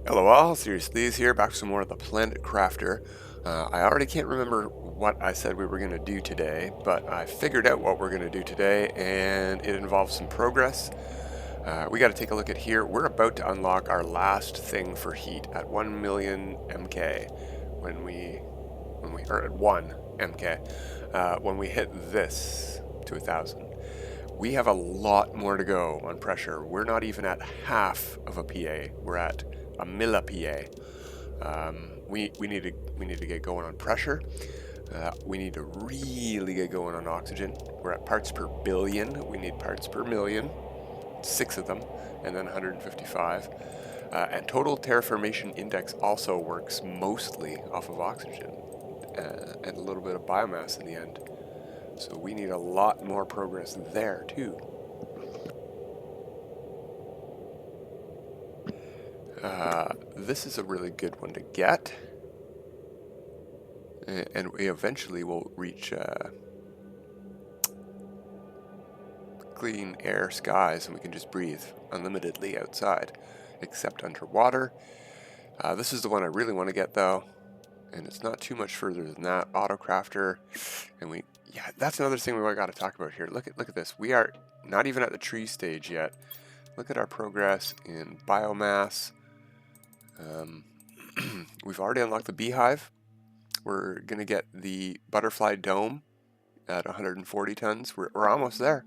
Hello all, Serious Lee's here, back with some more of the Planet Crafter. I already can't remember what I said we were going to do today, but I figured out what we're going to do today, and it involves some progress. We got to take a look at here. We're about to unlock our last thing for heat at 1 million MK or at 1 MK, when we hit this to 1,000. We have a lot more to go on pressure. We're not even at half of a PA. We're at a millipA. We need to get going on pressure. We need to really get going on oxygen. We're at parts per billion. We need parts per million, 6 of them, and then 155. And total terraformation index also works mostly off of oxygen and a little bit of biomass in the end. So we need a lot more progress there too. This is a really good one to get. And we eventually will reach clean air skies and we can just breathe unlimitedly outside, except underwater. This is the one I really want to get though, and it's not too much further than that. Autocrafter, and that's another thing we got to talk about here. Look at this. We are not even at the tree stage yet. Look at our progress in biomass. We've already unlocked the beehive. We're going to get the butterfly dome at 140 tons. We're almost there.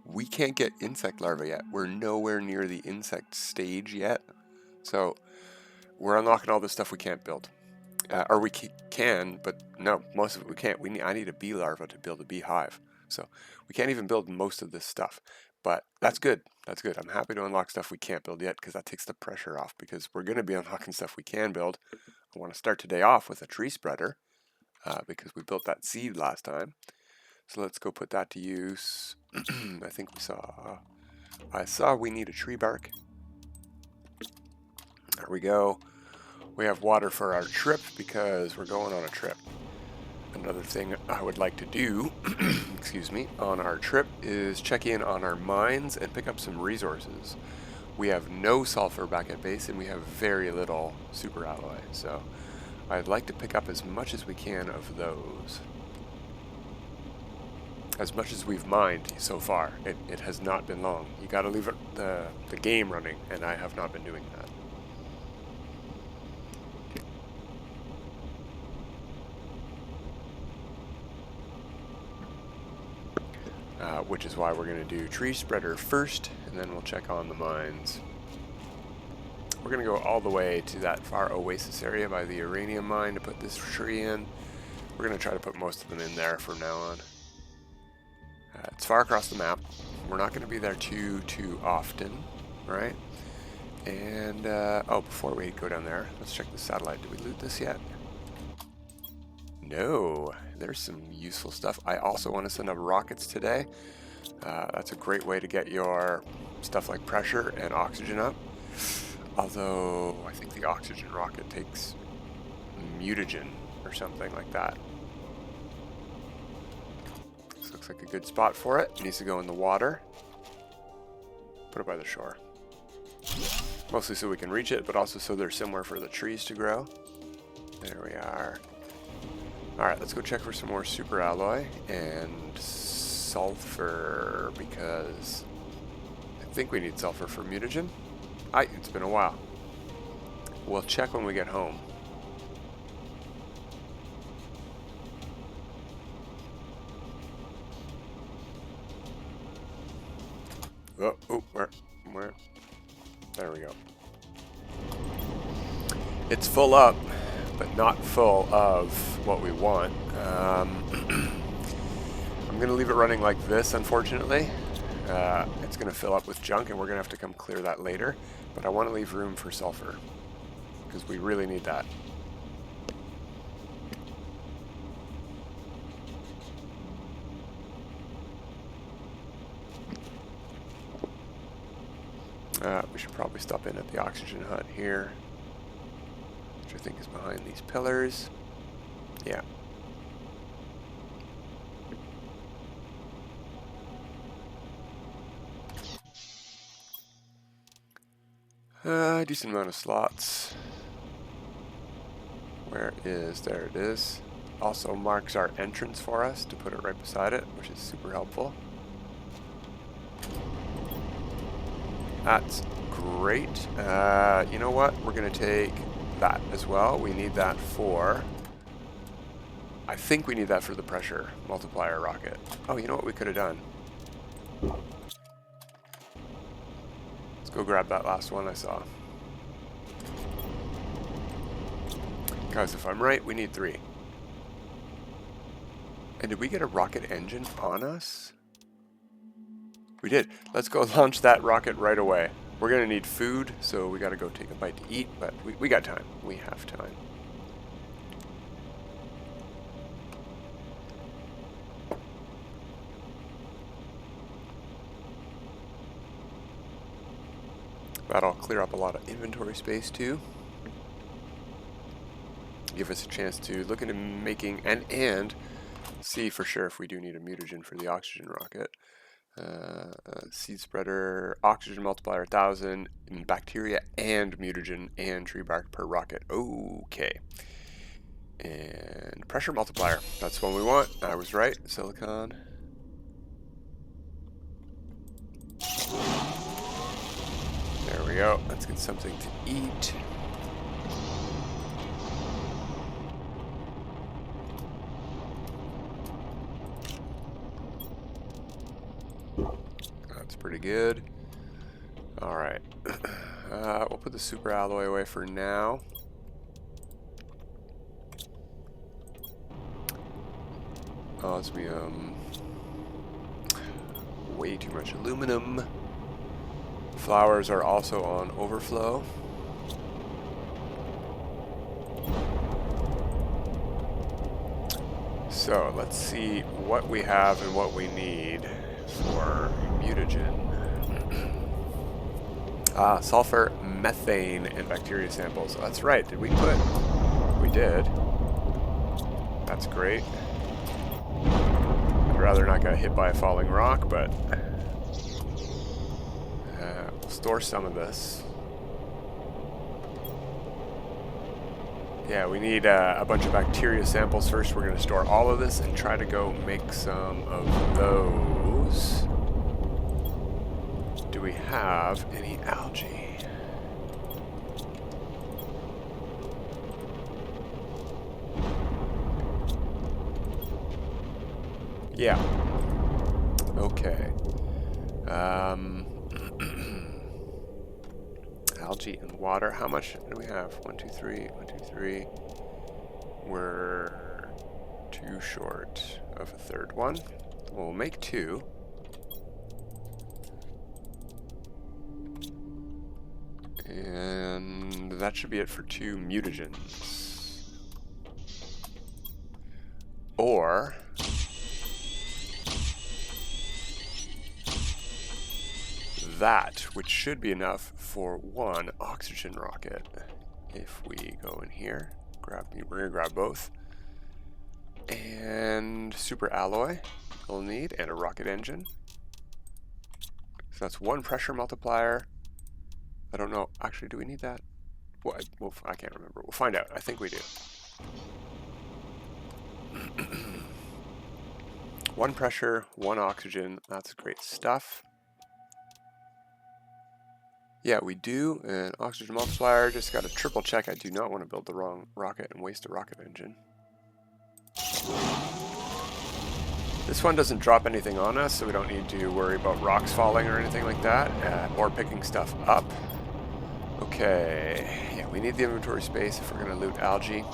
We can't get insect larvae yet. We're nowhere near the insect stage yet. So we're unlocking all the stuff we can't build. Or we can, but no, most of it we can't. I need a bee larva to build a beehive. So we can't even build most of this stuff. But that's good. That's good. I'm happy to unlock stuff we can't build yet because that takes the pressure off, because we're going to be unlocking stuff we can build. I want to start today off with a tree spreader because we built that seed last time. So let's go put that to use. I saw we need a tree bark. There we go. We have water for our trip because we're going on a trip. Another thing I would like to do, excuse me, on our trip is check in on our mines and pick up some resources. We have no sulfur back at base and we have very little super alloy, so I'd like to pick up as much as we can of those. As much as we've mined so far. It has not been long. You gotta leave the game running, and I have not been doing that. Which is why we're going to do tree spreader first, and then we'll check on the mines. We're going to go all the way to that far oasis area by the uranium mine to put this tree in. We're going to try to put most of them in there from now on. It's far across the map. We're not going to be there too often, right? And, before we go down there, let's check the satellite. Did we loot this yet? No. There's some useful stuff. I also want to send up rockets today. That's a great way to get your stuff like pressure and oxygen up. Although, I think the oxygen rocket takes mutagen or something like that. This looks like a good spot for it. It needs to go in the water. Put it by the shore. Mostly so we can reach it, but also so there's somewhere for the trees to grow. There we are. Alright, let's go check for some more super alloy and sulfur, because I think we need sulfur for mutagen. It's been a while. We'll check when we get home. Where? There we go. It's full up, but not full of what we want. I'm going to leave it running like this, unfortunately. It's going to fill up with junk, and we're going to have to come clear that later. But I want to leave room for sulfur, because we really need that. We should probably stop in at the oxygen hut here, which I think is behind these pillars. Yeah. Decent amount of slots. Where is, there it is. Also marks our entrance for us to put it right beside it, which is super helpful. That's great. You know what? We're going to take that as well. We need that for... I think we need that for the pressure multiplier rocket. Oh, you know what we could have done? Let's go grab that last one I saw. Guys, if I'm right, we need 3. And did we get a rocket engine on us? We did. Let's go launch that rocket right away. We're going to need food, so we got to go take a bite to eat, but we got time. We have time. That'll clear up a lot of inventory space too. Give us a chance to look into making and see for sure if we do need a mutagen for the oxygen rocket. Seed spreader, oxygen multiplier 1000, bacteria and mutagen and tree bark per rocket. Okay. And pressure multiplier. That's one we want. I was right. Silicon. There we go. Let's get something to eat. That's pretty good. All right. We'll put the super alloy away for now. Osmium. Way too much aluminum. Flowers are also on overflow. So let's see what we have and what we need for mutagen. Sulfur, methane, and bacteria samples. That's right. Did we put? We did. That's great. I'd rather not get hit by a falling rock, but we'll store some of this. Yeah, we need a bunch of bacteria samples first. We're going to store all of this and try to go make some of those. Do we have any algae? Yeah. Okay. Algae and water. How much do we have? 1, 2, 3. 1, 2, 3. We're too short of a third one. We'll make 2. And that should be it for 2 mutagens. Or that, which should be enough for 1 oxygen rocket. If we go in here, we're gonna grab both. And super alloy we'll need, and a rocket engine. So that's 1 pressure multiplier. I don't know. Actually, do we need that? Well, I can't remember. We'll find out. I think we do. 1 pressure, 1 oxygen. That's great stuff. Yeah, we do. An oxygen multiplier. Just got to triple check. I do not want to build the wrong rocket and waste a rocket engine. This one doesn't drop anything on us, so we don't need to worry about rocks falling or anything like that, or picking stuff up. Okay, yeah, we need the inventory space if we're going to loot algae.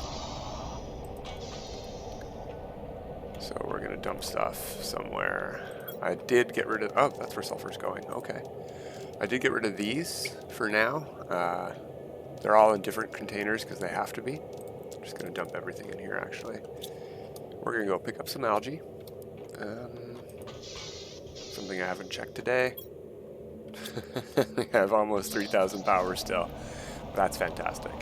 So we're going to dump stuff somewhere. I did get rid of... Oh, that's where sulfur's going. Okay. I did get rid of these for now. They're all in different containers because they have to be. I'm just going to dump everything in here, actually. We're going to go pick up some algae. Something I haven't checked today. I have almost 3,000 power still. That's fantastic.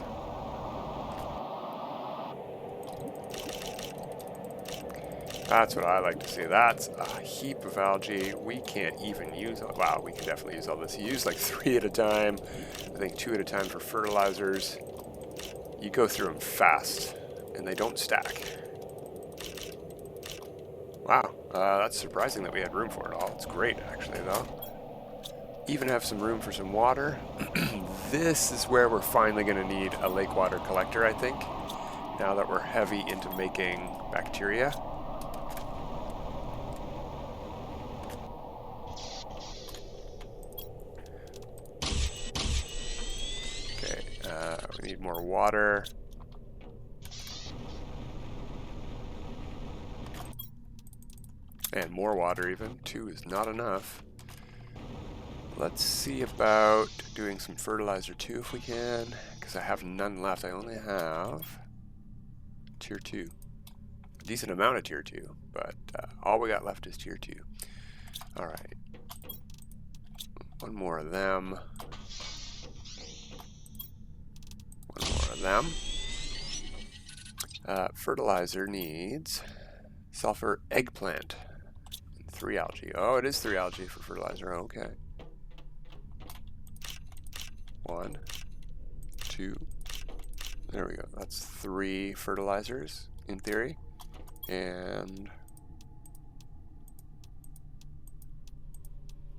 That's what I like to see. That's a heap of algae. We can't even use... Wow, we can definitely use all this. You use like 3 at a time. I think 2 at a time for fertilizers. You go through them fast, and they don't stack. Wow, that's surprising that we had room for it all. It's great, actually, though. Even have some room for some water. This is where we're finally going to need a lake water collector, I think, now that we're heavy into making bacteria. We need more water. And more water even. 2 is not enough. Let's see about doing some fertilizer too if we can. Because I have none left. I only have tier 2. A decent amount of tier 2. But all we got left is tier 2. Alright. One more of them. One more of them. Fertilizer needs sulfur eggplant. And 3 algae. Oh, it is 3 algae for fertilizer. Okay. 1, 2. There we go. That's 3 fertilizers in theory. And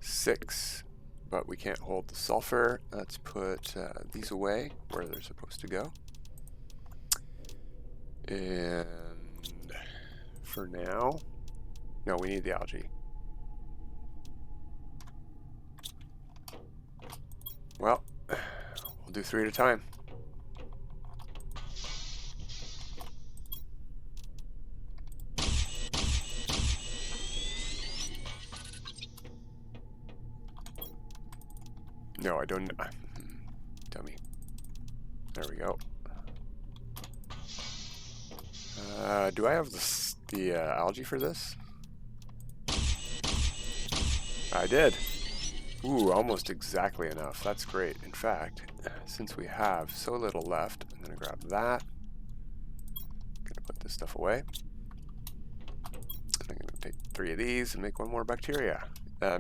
6. But we can't hold the sulfur. Let's put these away where they're supposed to go. And for now, no, we need the algae. Well, we'll do 3 at a time. No, I don't. Dummy. There we go. Do I have the algae for this? I did. Ooh, almost exactly enough. That's great. In fact, since we have so little left, I'm going to grab that. I'm going to put this stuff away. I'm going to take 3 of these and make 1 more bacteria.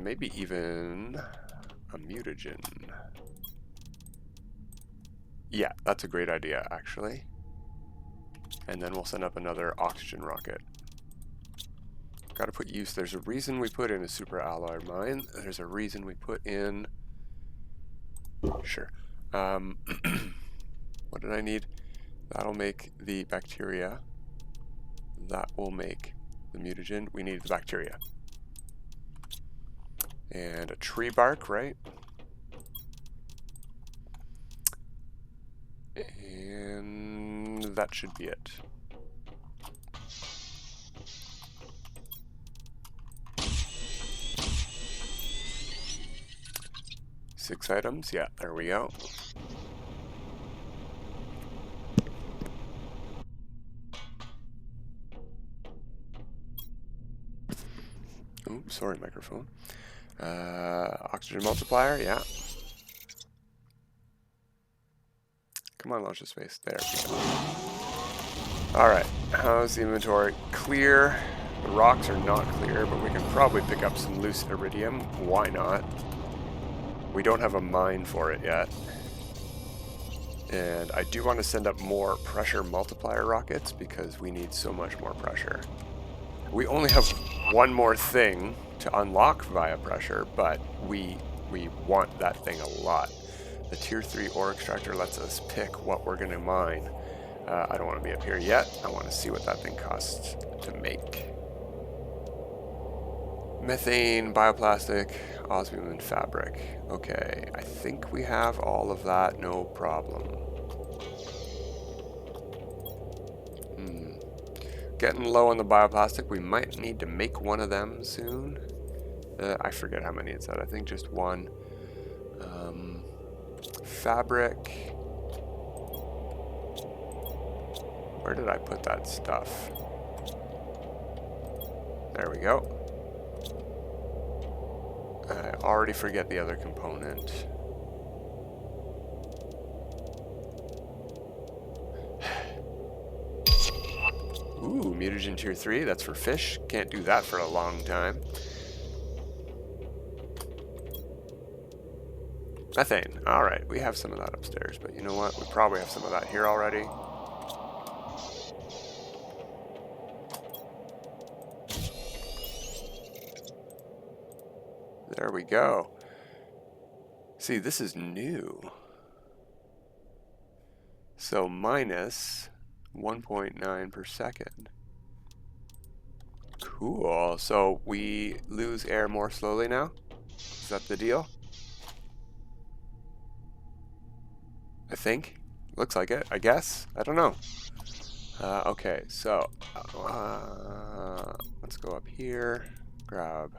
Maybe even a mutagen. Yeah, that's a great idea, actually. And then we'll send up another oxygen rocket. Gotta put use. There's a reason we put in a super alloy mine. There's a reason we put in... Sure. What did I need? That'll make the bacteria. That will make the mutagen. We need the bacteria. And a tree bark, right? And that should be it. Six items, yeah, there we go. Oops, sorry, microphone. Oxygen multiplier, yeah. Come on, launch the space. There we go. Alright, how's the inventory? Clear. The rocks are not clear, but we can probably pick up some loose iridium. Why not? We don't have a mine for it yet. And I do want to send up more pressure multiplier rockets because we need so much more pressure. We only have 1 more thing to unlock via pressure, but we want that thing a lot. The tier 3 ore extractor lets us pick what we're going to mine. I don't want to be up here yet. I want to see what that thing costs to make. Methane, bioplastic, osmium, and fabric. Okay, I think we have all of that, no problem. Getting low on the bioplastic. We might need to make 1 of them soon. I forget how many it's at. I think just 1. Fabric. Where did I put that stuff? There we go. I already forget the other component. Ooh, mutagen tier 3. That's for fish. Can't do that for a long time. Methane. Alright, we have some of that upstairs, but you know what? We probably have some of that here already. There we go. See, this is new. So minus 1.9 per second. Cool. So we lose air more slowly now? Is that the deal? I think. Looks like it, I guess. I don't know. Okay, so let's go up here, grab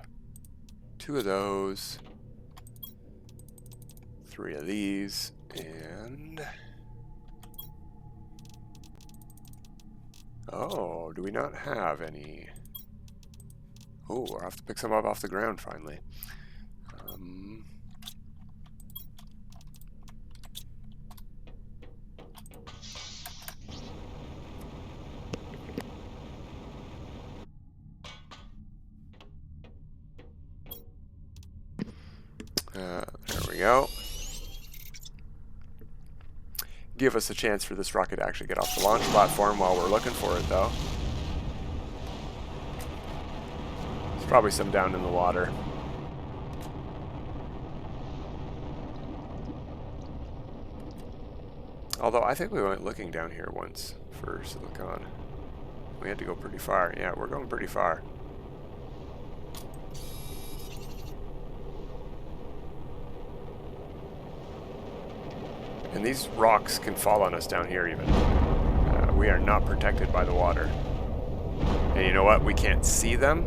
2 of those, 3 of these, and oh, do we not have any? Oh, I'll have to pick some up off the ground finally. There we go. Give us a chance for this rocket to actually get off the launch platform while we're looking for it, though. There's probably some down in the water. Although I think we went looking down here once for silicon. We had to go pretty far. Yeah, we're going pretty far. And these rocks can fall on us down here even. We are not protected by the water. And you know what? We can't see them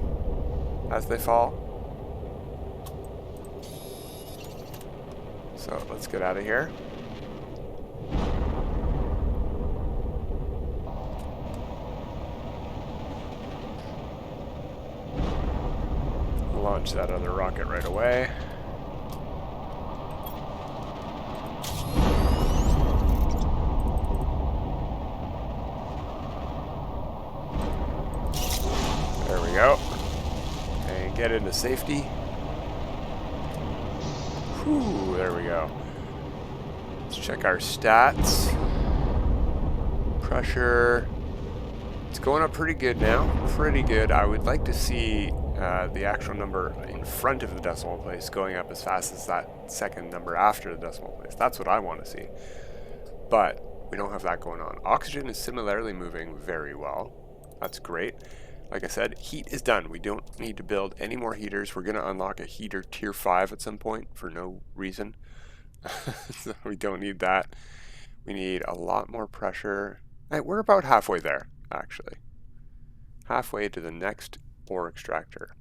as they fall. So let's get out of here. Launch that other rocket right away. There we go. And get into safety. Whew, there we go. Let's check our stats. Pressure. It's going up pretty good now. Pretty good. I would like to see the actual number in front of the decimal place going up as fast as that second number after the decimal place. That's what I want to see. But we don't have that going on. Oxygen is similarly moving very well. That's great. Like I said, heat is done. We don't need to build any more heaters. We're going to unlock a heater tier 5 at some point for no reason. So we don't need that. We need a lot more pressure. Hey, we're about halfway there, actually. Halfway to the next ore extractor.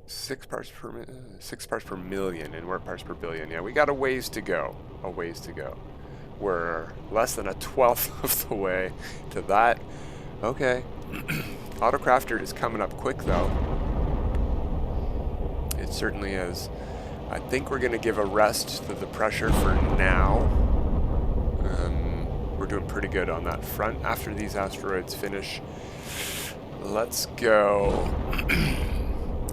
6 parts per million, and we're parts per billion. Yeah, we got a ways to go. A ways to go. We're less than a 12th of the way to that. Okay. Autocrafter is coming up quick, though. It certainly is. I think we're going to give a rest to the pressure for now. We're doing pretty good on that front. After these asteroids finish, let's go.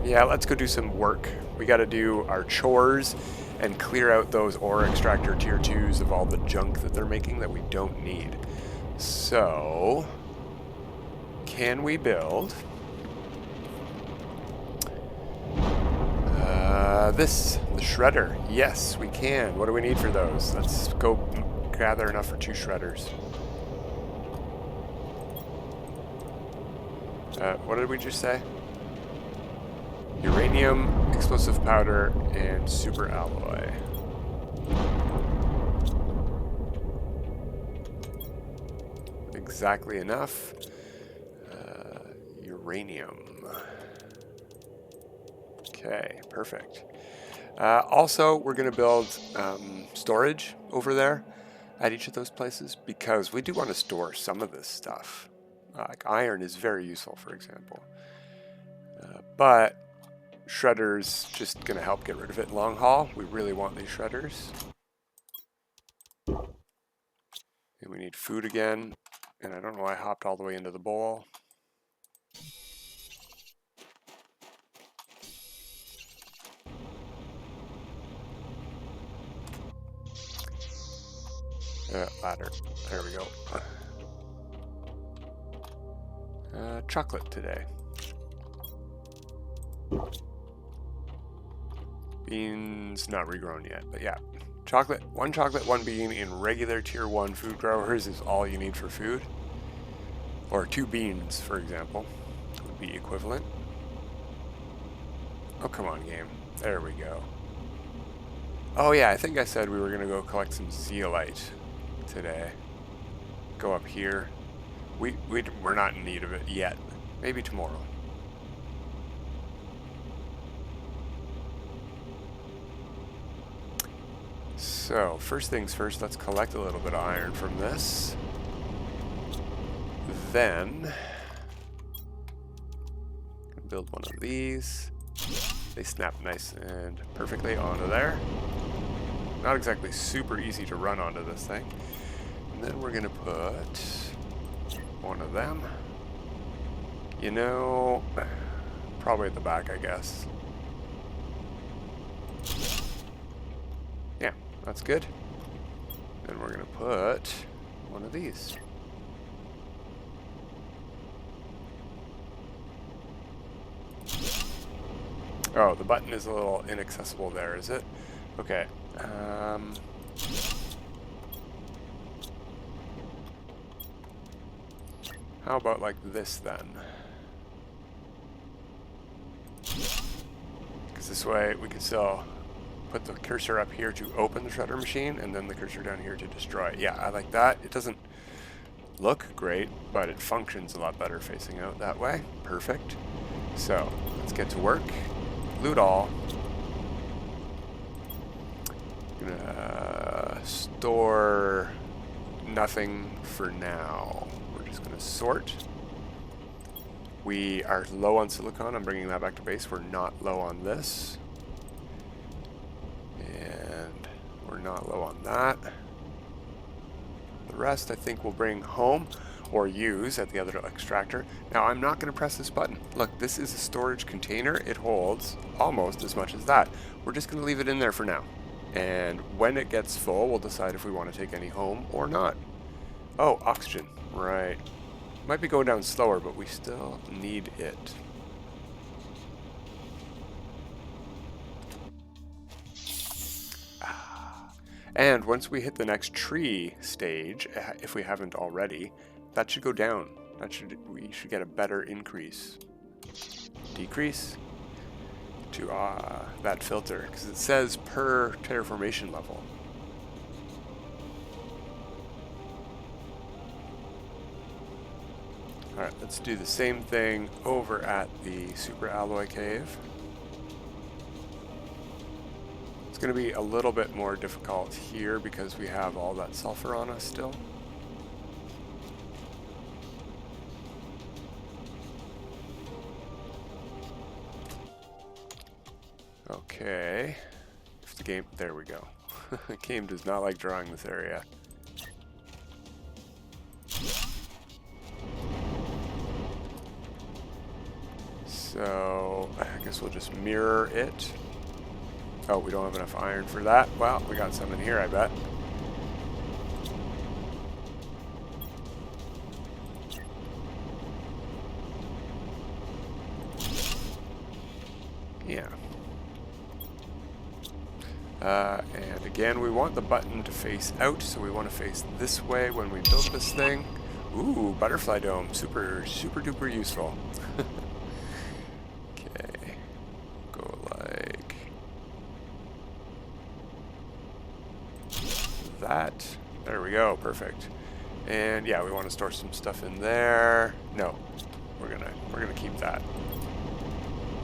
Yeah, let's go do some work. We got to do our chores and clear out those ore extractor tier 2s of all the junk that they're making that we don't need. So, can we build the shredder? Yes, we can. What do we need for those? Let's go gather enough for 2 shredders. What did we just say? Uranium, explosive powder, and super alloy. Exactly enough. Uranium. Okay, perfect. Also, we're going to build storage over there at each of those places because we do want to store some of this stuff. Like iron is very useful, for example. But shredders just going to help get rid of it long haul. We really want these shredders. And we need food again. And I don't know why I hopped all the way into the bowl. Ladder. There we go. Chocolate today. Beans not regrown yet, but yeah. Chocolate, one bean in regular tier 1 food growers is all you need for food. Or 2 beans, for example, would be equivalent. Oh, come on, game. There we go. Oh yeah, I think I said we were going to go collect some zeolite today. Go up here. We're not in need of it yet. Maybe tomorrow. So, first things first, let's collect a little bit of iron from this. Then, build one of these. They snap nice and perfectly onto there. Not exactly super easy to run onto this thing. And then we're going to put one of them. You know, probably at the back, I guess. Yeah, that's good. Then we're going to put one of these. Oh, the button is a little inaccessible there, is it? Okay. How about like this then? Because this way we can still put the cursor up here to open the shredder machine and then the cursor down here to destroy it. Yeah, I like that. It doesn't look great, but it functions a lot better facing out that way. Perfect. So, let's get to work. Loot all. Gonna store nothing for now. We're just gonna sort. We are low on silicon. I'm bringing that back to base. We're not low on this. And we're not low on that. The rest I think we'll bring home or use at the other extractor. Now I'm not going to press this button. Look, this is a storage container. It holds almost as much as that. We're just going to leave it in there for now. And when it gets full, we'll decide if we want to take any home or not. Oh, oxygen. Right. Might be going down slower, but we still need it. And once we hit the next tree stage, if we haven't already, that should go down. We should get a better increase. Decrease to that filter, because it says per terraformation level. Alright, let's do the same thing over at the super alloy cave. It's going to be a little bit more difficult here because we have all that sulfur on us still. Okay, if the game, there we go. The game does not like drawing this area. So, I guess we'll just mirror it. Oh, we don't have enough iron for that. Well, we got some in here, I bet. Yeah. And again, we want the button to face out, so we want to face this way when we build this thing. Ooh, butterfly dome. Super, super duper useful. Okay. Go like that. There we go. Perfect. And yeah, we want to store some stuff in there. No, we're gonna keep that.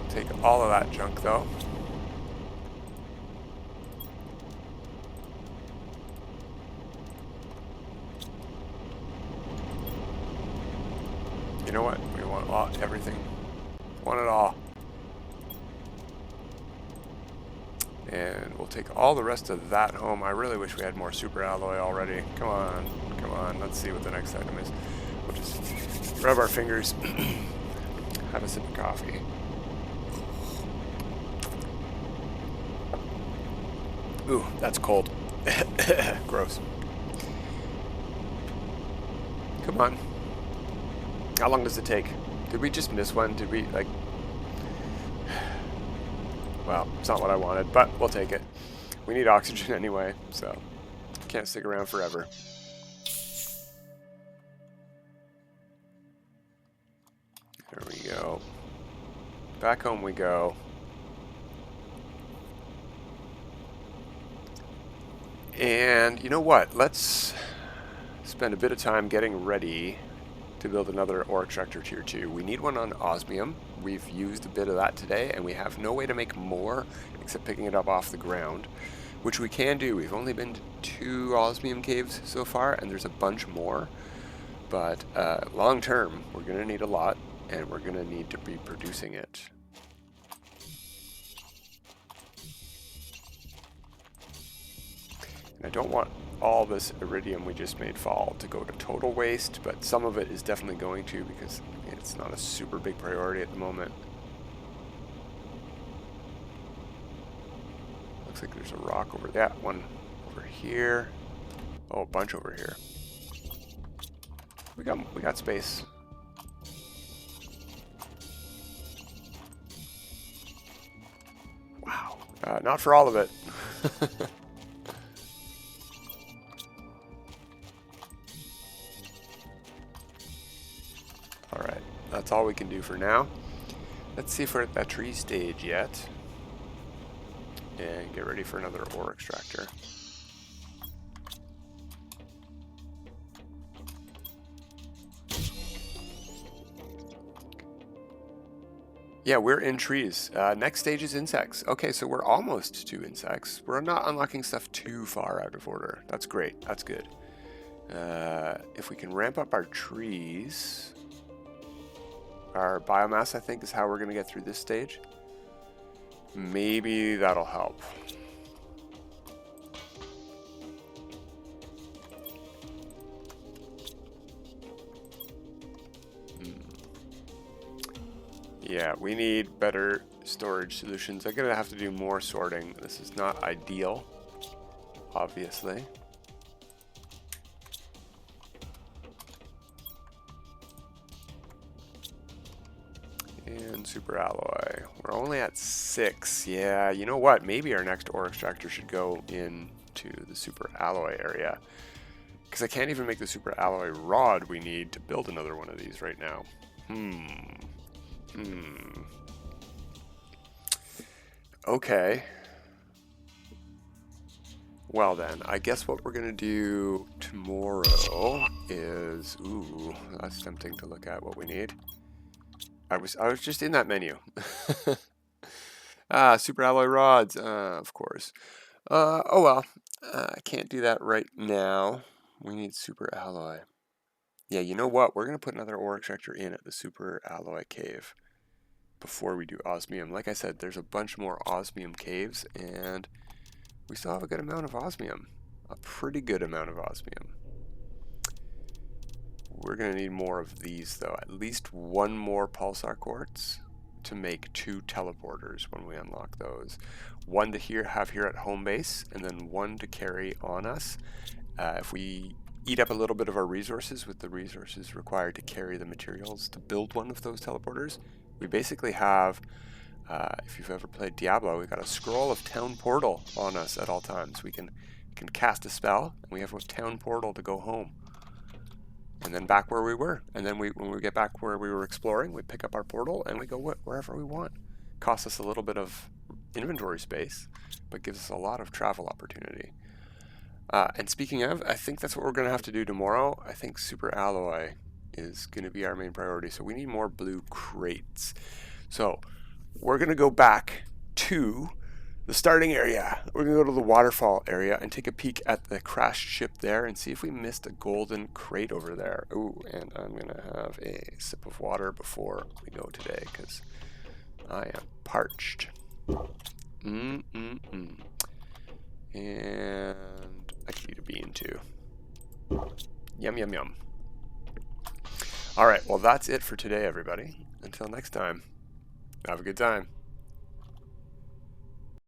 Take all of that junk though. You know what? We want everything. Want it all. And we'll take all the rest of that home. I really wish we had more super alloy already. Come on, come on. Let's see what the next item is. We'll just rub our fingers, have a sip of coffee. Ooh, that's cold. Gross. Come on. How long does it take? Did we just miss one? Did we, like... Well, it's not what I wanted, but we'll take it. We need oxygen anyway, so can't stick around forever. There we go. Back home we go. And you know what? Let's spend a bit of time getting ready to build another ore extractor tier 2. We need one on osmium. We've used a bit of that today, and we have no way to make more except picking it up off the ground, which we can do. We've only been to 2 osmium caves so far, and there's a bunch more. But long term, we're going to need a lot, and we're going to need to be producing it. And I don't want all this iridium we just made fall to go to total waste, but some of it is definitely going to, because it's not a super big priority at the moment. Looks like there's a rock over there. One over here. Oh, a bunch over here. We got space. Wow. Not for all of it. Alright, that's all we can do for now. Let's see if we're at that tree stage yet. And get ready for another ore extractor. Yeah, we're in trees. Next stage is insects. Okay, so we're almost to insects. We're not unlocking stuff too far out of order. That's great. That's good. If we can ramp up our trees... Our biomass, I think, is how we're going to get through this stage. Maybe that'll help. Yeah, we need better storage solutions. I'm going to have to do more sorting. This is not ideal, obviously. And super alloy. We're only at 6. Yeah, you know what? Maybe our next ore extractor should go into the super alloy area. Because I can't even make the super alloy rod we need to build another one of these right now. Okay. Well then, I guess what we're going to do tomorrow is... Ooh, that's tempting to look at what we need. I was just in that menu. Super alloy rods, of course. Oh well, I can't do that right now. We need super alloy. Yeah, you know what? We're going to put another ore extractor in at the super alloy cave before we do osmium. Like I said, there's a bunch more osmium caves, and we still have a good amount of osmium. A pretty good amount of osmium. We're going to need more of these, though. At least one more pulsar quartz to make 2 teleporters when we unlock those. One to have here at home base, and then one to carry on us. If we eat up a little bit of our resources with the resources required to carry the materials to build one of those teleporters, we basically have, if you've ever played Diablo, we've got a scroll of town portal on us at all times. We can cast a spell, and we have a town portal to go home. And then back where we were. And then when we get back where we were exploring, we pick up our portal and we go wherever we want. Costs us a little bit of inventory space, but gives us a lot of travel opportunity. And speaking of, I think that's what we're going to have to do tomorrow. I think super alloy is going to be our main priority. So we need more blue crates. So we're going to go back to the starting area. We're going to go to the waterfall area and take a peek at the crashed ship there and see if we missed a golden crate over there. Ooh, and I'm going to have a sip of water before we go today because I am parched. And I could eat a bean too. Yum, yum, yum. All right, well, that's it for today, everybody. Until next time, have a good time.